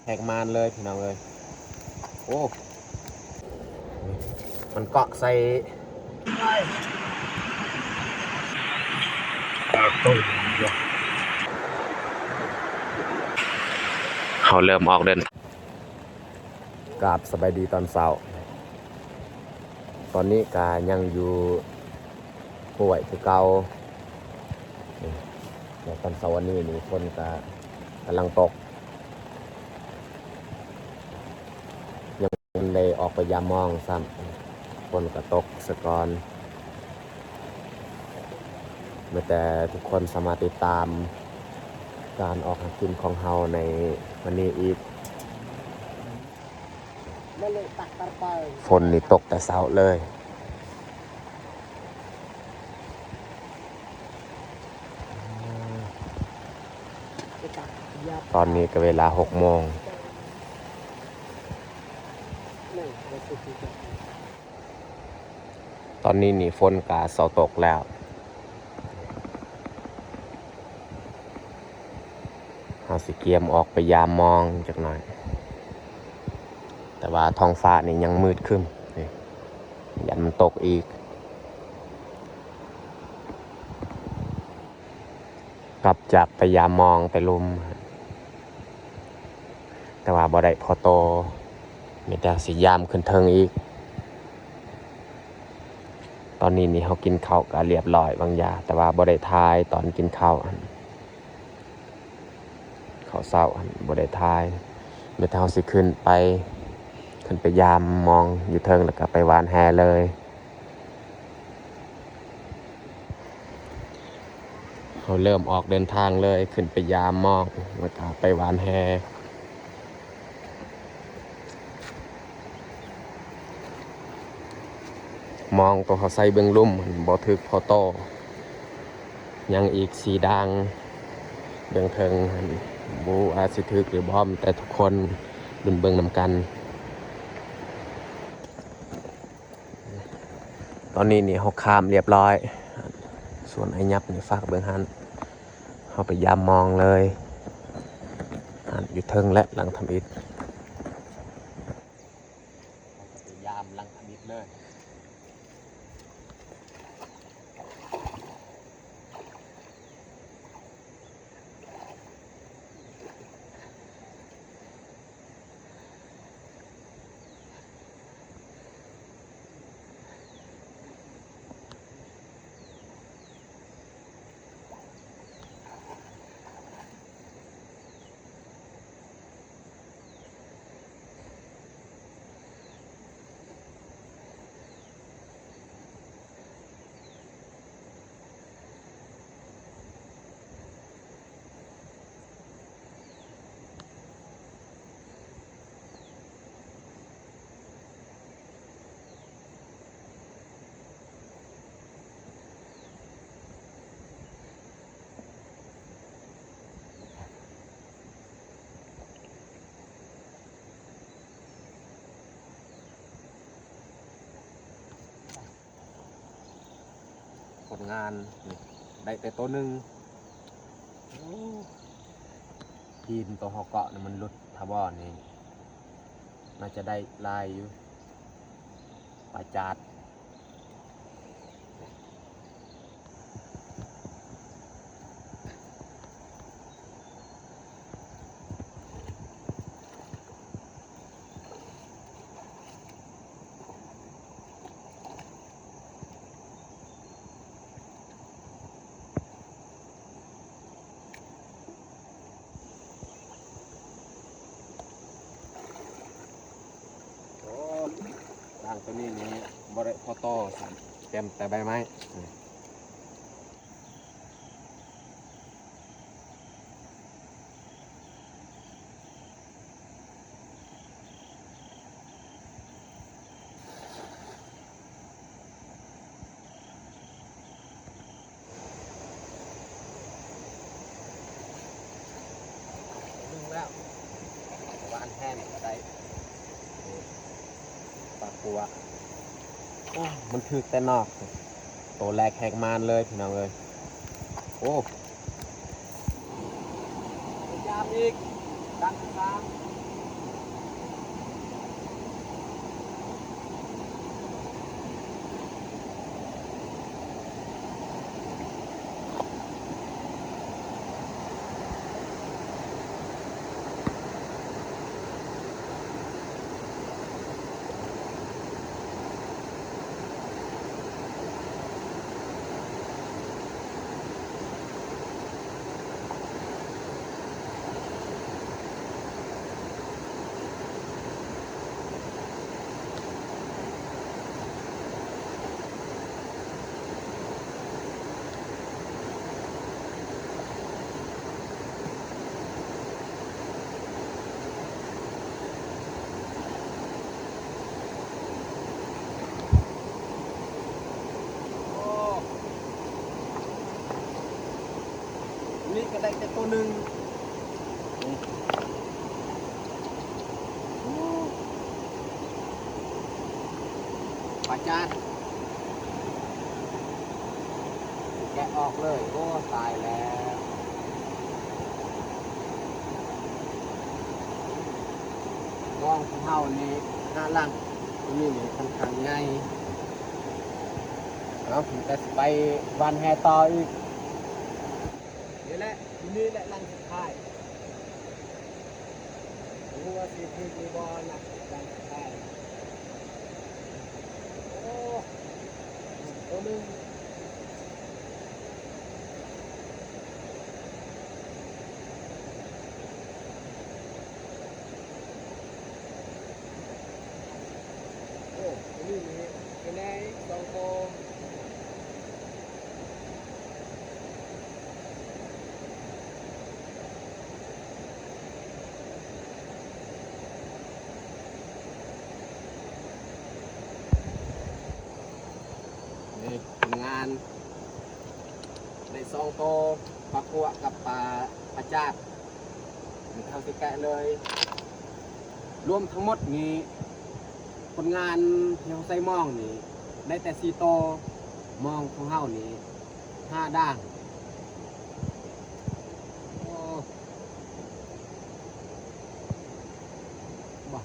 หกมานเลยพี่น้องเลยโอ้มันเกาะใส่เขาเริ่มออกเดินกราบสบายดีตอนเช้าตอนนี้กายังอยู่ป่วยคือเก่าแต่ตอนเช้าวันนี้นี่คนกำลังตกยังได้ออกไปยามมองซ้ำคนก็ตกสะกอนเมื่อแต่ทุกคนสามารถติดตามการออกหากินของเฮาในวันนี้อีกฝนนี่ตกแต่เช้าเลยตอนนี้ก็เวลา6 โมงตอนนี้นี่ฝนกาเช้าตกแล้วเฮาสิเกียมออกไปยามมองจักหน่อยแต่ว่าท้องฟ้านี่ยังมืดครึ้มยันมันตกอีกกลับจากไปยามมองไปลุมแต่ว่าบ่ได้พอโตมีแต่สิยามขึ้นเทิงอีกตอนนี้นี่เฮากินข้าวก็เรียบร้อยบางอย่างแต่ว่าบ่ได้ทายตอนกินข้าวเช้าบ่ได้ทายมีแต่เฮาสิขึ้นไปยามมองอยู่เทิงแล้วก็ไปหวานแหเลยเขาเริ่มออกเดินทางเลยขึ้นไปยามมองแล้วก็ไปหวานแหมองตัวเขาใส่เบื้องลุ่มบ่ถึกพอโตยังอีกสีดังเบื้องเทิงบูอาสิถึกหรือบ่มแต่ทุกคนดุนเบื้องนำกันตอนนี้นี่เขาข้ามเรียบร้อยส่วนไอ้ยับนี่ฝากเบื้องหันเขาไปยามมองเลยอยู่เทิงและหลังทำอิฐไปยามหลังทำอิฐเลยผลงานได้แต่ตัวหนึ่งทีมตัวหอกเกาะมันหลุดทบอนนี่น่าจะได้ลายอยู่ปลาจาดด่างตัวนี้นี่บริพอโตเต็มแต่ใบไม้ดึงแล้ววานแห้งได้ปลาปัวมันคือแต่นอกตัวแรกแหกมานเลยพี่น้องเลยโอ้ยามอีกดันตาม ก็ได้แต่ตัวหนึ่งปลาจานแกะออกเลยโอ้ตายแล้วมองของเฮานี่หน้าล่างนี่ค่อนข้างง่ายแล้วผมจะไปวันแห่ต่ออีกนี่แหละนี่แหละลังสุดท้ายรู้ว่าสิคือมีบอลนะลังสุดท้ายโอ้ตัวนึงโอ้ตัวนี้เป็นไงสองโตทำงานในซองโตปลากัวกับปลาจาดเท่าที่แกะเลยรวมทั้งหมดนี้คนงานที่เขาใส่มองนี่ได้แต่ซีโตมองของเฮานี่5 ด่างโอ้บ่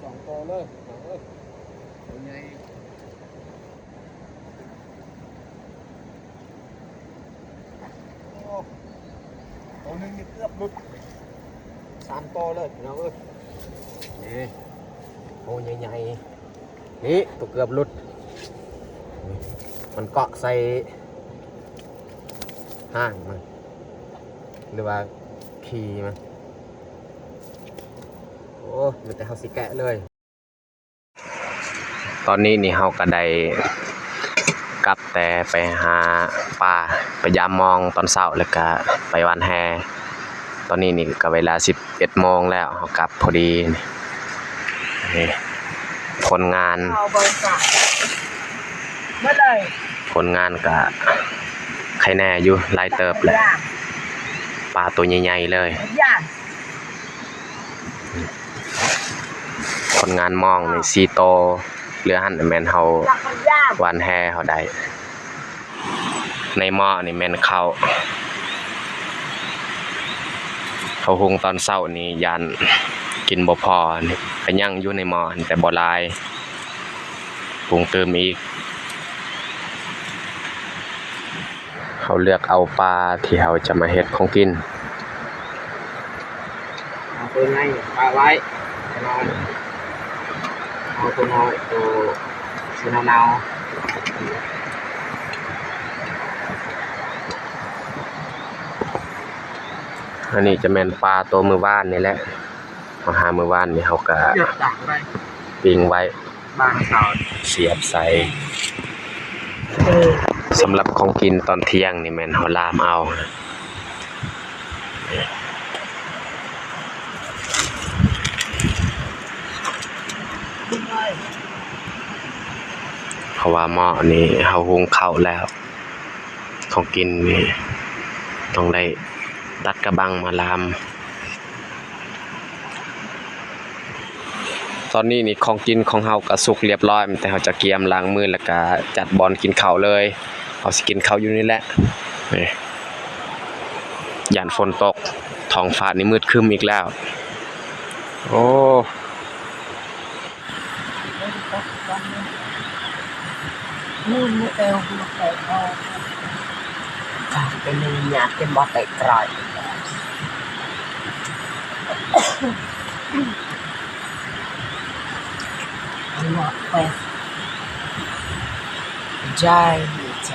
สองโตเลยเป็นไงโอ้ตัวนึงนี่เกือบหลุด3 โตเลยน้องนี่โอ้ใหญ่ๆนี่ตัวเกือบหลุดมันเกาะใส่ห้างมันหรือว่าขี่มันโอ้มันแต่เขาสิแกะเลยตอนนี้นี่เขาก็ได้กลับแต่ไปหาปลาไปยามมองตอนเช้าแล้วก็ไปวันแฮตอนนี้นี่ก็เวลา11 โมงแล้วเขากลับพอดีนี่คนงานคนงานก็ใครแน่อยู่ไล่เติบแหละปลาตัวใหญ่ๆเลยคนงานมองในซีโตเรือหันแมนเฮาวันแฮเฮาได้ในหม้อนี่แมนเขาหุงตอนเช้านี่ยันกินบ่พอนี่ก็ยังอยู่ในหม้อแต่บ่หลายหุงเติมอีกเขาเลือกเอาปลาที่เขาจะมาเฮ็ดของกินเอาตัวไหนปลาไว้เอาตัวน้อยตัวสีเนาอันนี้จะแม่นปลาตัวมือว่านนี่แหละมาหามือว่านนี่เขาก็ปิ้งไว้เสียบใส่สำหรับของกินตอนเที่ยงนี่แม่นเขาลามเอาเพราะว่าหม้อนี่เขาหุงข้าวแล้วของกินนี่ต้องได้ตัดกระบังมาลามตอนนี้นี่ของกินของเฮาก็สุกเรียบร้อยแต่เฮาจะเกียมล้างมือแล้วก็จัดบอลกินข้าวเลยเฮาสิกินข้าวอยู่นี่แหละนี่ย่านฝนตกท้องฟ้านี่มืดครึ้มอีกแล้วโอ้นู่นนี่เอวมันเตะเอาเป็นหยาดเป็นบอเตะกรอย Not best. Giant.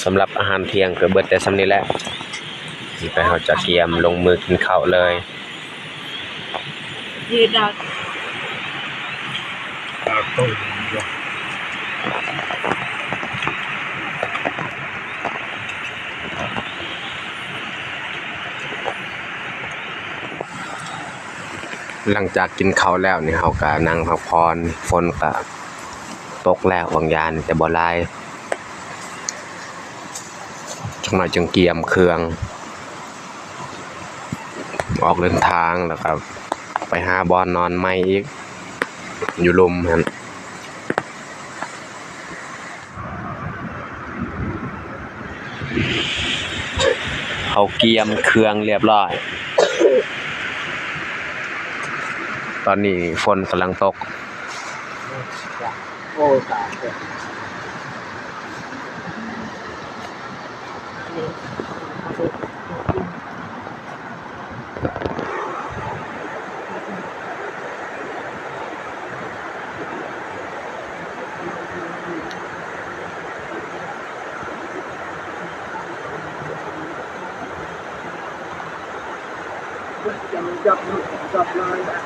สำหรับอาหารเที่ยงก็เบิดแต่สำนี้แหละสิไปเฮาจะเตรียมลงมือกินข้าวเลย Dia dah หลังจากกินข้าวแล้วนี่เฮาก็นั่งพักผ่อนฝนก็ตกแล้วบางยานแต่บ่หลายจักหน่อยจึงเกียมเครื่องออกเดินทางแล้วก็ไปหาบ่อนนอนใหม่อีกอยู่ลุมหั่นเฮาเกียมเครื่องเรียบร้อยตอนนี้ฝนกำลังตก oh tak. จับลายได้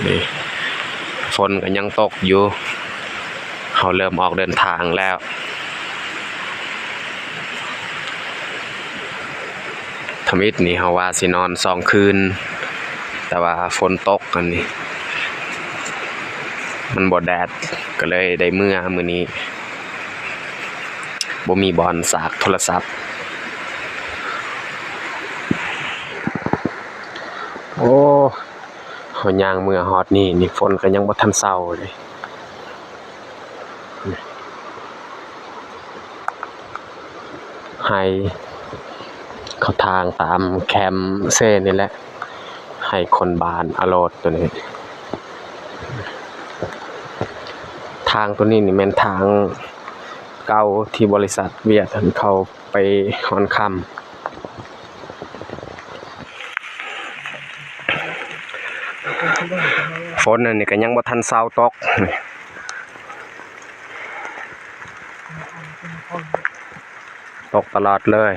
นี่ฝนก็ยังตกอยู่เขาเริ่มออกเดินทางแล้วทำอิฐนี่เขาว่าสินอน2 คืนแต่ว่าฝนตกอันนี้มันบ่แดดก็เลยได้มื้อนี้บ่มีบอนสากโทรศัพท์โอ้เฮาย่างมื้อฮอดนี่ฝนก็ยังบ่ทันเซาเลยให้เขาทางตามแคมเซ่นี่แหละให้คนบ้านอโลดตัวนี้ทางตัวนี้นี่แม่นทางเก่าที่บริษัทเวียดเขาไปฮอนค่ำฝนอันนี้ก็ยังบ่ทันเซาตกตกตลอดเลย